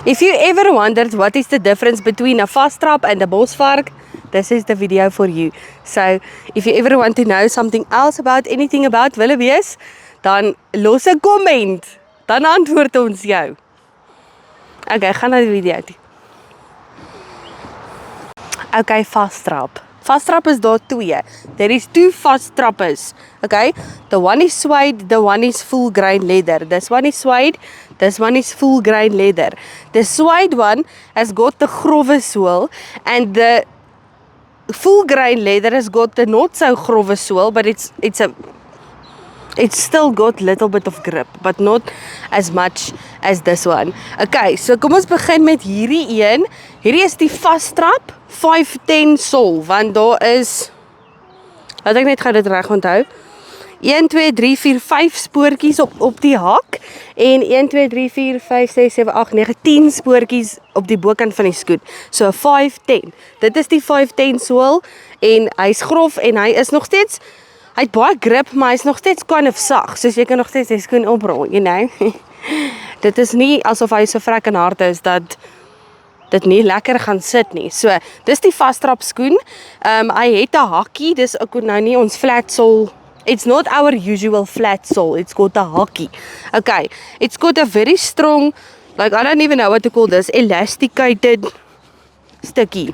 If you ever wondered what is the difference between a Vastrap and a Bosvark, this is the video for you. So, if you ever want to know something else about anything about wildebeest, dan los 'n comment. Dan antwoord ons jou. Okay, gaan na die video toe. Okay, Vastrap. Vastrap is daar twee. There is two Vastrappers. Okay, the one is suede, the one is full grain leather. This one is suede, this one is full grain leather. The suede one has got the grove sole, and the full grain leather has got the not so grove sole, but it's still got little bit of grip, but not as much as this one. Okay, so kom ons begin met hierdie een. Hierdie is die Vastrap 510 sole, want daar is, laat ek net gou dit reg onthou, 1, 2, 3, 4, 5 spoortjies op die hak, en 1, 2, 3, 4, 5, 6, 7, 8, 9, 10 spoortjies op die bokant van die skoen. So 510. Dit is die 510 sole, en hy's grof, en hy is nog steeds, hy het baie grip, maar hy's nog steeds kind of sag, soos jy kan nog steeds die skoen oprol, you know. Dit is nie asof hy so vrek en hard is, dat dit nie lekker gaan sit nie. So, dis die Vastrap skoen. Hy het 'n hakkie, dis ook nou nie ons flat sole. It's not our usual flat sole. It's got a hakkie. Okay, it's got a very strong, like I don't even know what to call this, elasticated stukkie.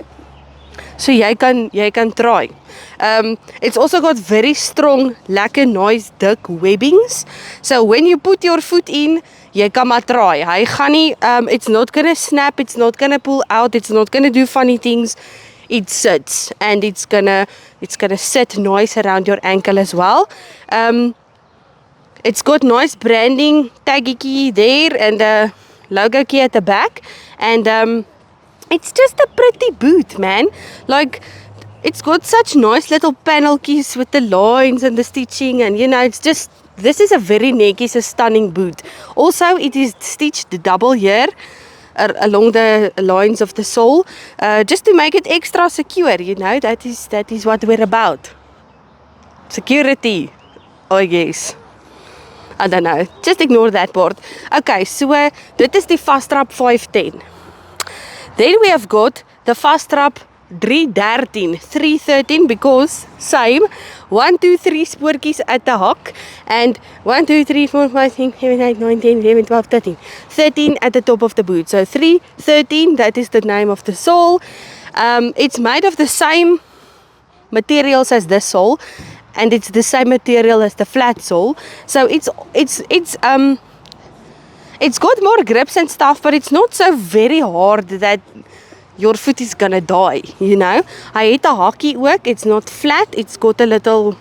So jy kan try. It's also got very strong, lekker nice, dik webbings. So when you put your foot in, jy kan maar try. Hy gaan nie, it's not gonna snap, it's not gonna pull out, it's not gonna do funny things. It sits, and it's gonna sit nice around your ankle as well. It's got nice branding taggy there, and a logo key at the back, and it's just a pretty boot, man. Like, it's got such nice little paneltjies with the lines and the stitching, and you know, it's just, this is a very netjies, a stunning boot. Also, it is stitched double here along the lines of the sole, just to make it extra secure, you know, that is what we're about. Security, I guess. I don't know, just ignore that part. Okay, so dit is die Vastrap 510. Then we have got the Vastrap 313, because same, 1, 2, 3 spoortjies at the hak, and 1, 2, 3, 4, 5, 6, 7, 8, 9, 10, 11, 12, 13. 13 at the top of the boot. So 313, that is the name of the sole. It's made of the same materials as this sole, and it's the same material as the flat sole. So it's got more grips and stuff, but it's not so very hard that your foot is gonna die, you know. Hy het 'n hakkie ook, it's not flat, it's got a little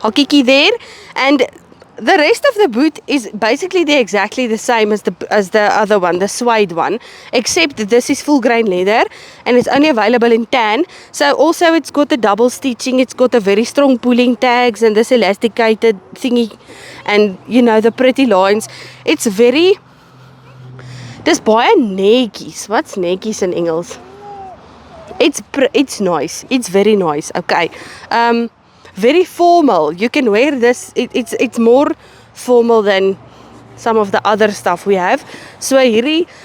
hakkiekie there, and the rest of the boot is basically exactly the same as the other one, the suede one, except this is full grain leather, and it's only available in tan. So also it's got the double stitching, it's got a very strong pulling tags, and this elasticated thingy, and you know, the pretty lines. It's very, dis baie netjies. Wat's netjies in Engels? It's nice. It's very nice. Okay. Very formal. You can wear this. It's more formal than some of the other stuff we have. So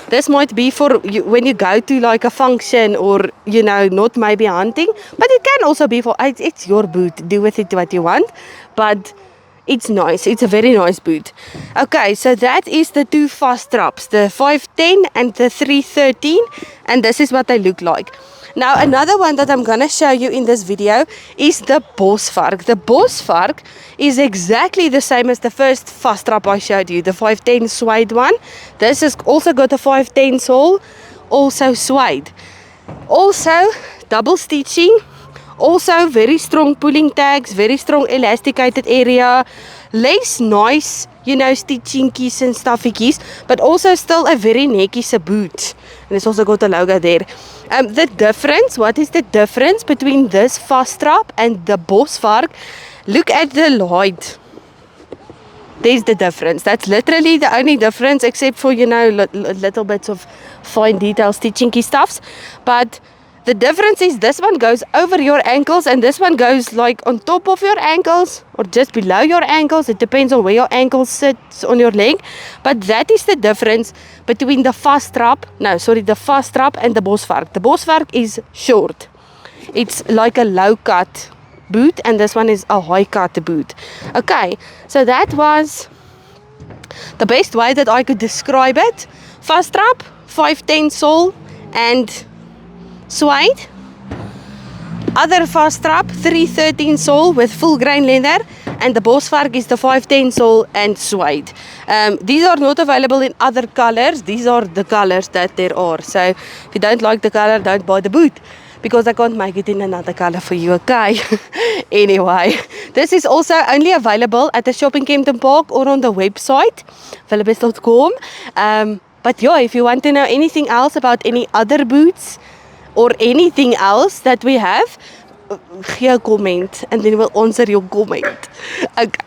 this might be for you when you go to like a function, or you know, not maybe hunting, but it can also be for, it's your boot. Do with it what you want, but it's nice. It's a very nice boot. Okay, so that is the two Vastraps, the 510 and the 313, and this is what they look like. Now, another one that I'm gonna show you in this video is the Bosvark. The Bosvark is exactly the same as the first Vastrap I showed you, the 510 suede one. This has also got a 510 sole, also suede. Also, double stitching. Also, very strong pulling tags, very strong elasticated area, less nice, you know, stitching keys and stuffies, but also still a very netjies boot. And it's also got a logo there. The difference, what is the difference between this Vastrap and the Bosvark? Look at the light. There's the difference. That's literally the only difference, except for, you know, little bits of fine detail stitching key stuffs. But The difference is this one goes over your ankles and this one goes like on top of your ankles or just below your ankles. It depends on where your ankle sits on your leg. But that is the difference between the Vastrap and the Bosvark. The Bosvark is short. It's like a low cut boot and this one is a high cut boot. Okay, so that was the best way that I could describe it. Vastrap, 510 sole and suede. Other Vastrap, 313 sole with full grain leather, and the Bosvark is the 510 sole and suede. These are not available in other colors. These are the colors that there are. So if you don't like the color, don't buy the boot, because I can't make it in another color for you, okay? Anyway, this is also only available at the shop in Kempton Park or on the website, willebes.com. But yeah, if you want to know anything else about any other boots or anything else that we have, gee 'n comment and then we'll answer your comment. Okay.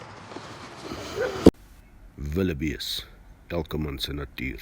Willebes, elke man se natuur.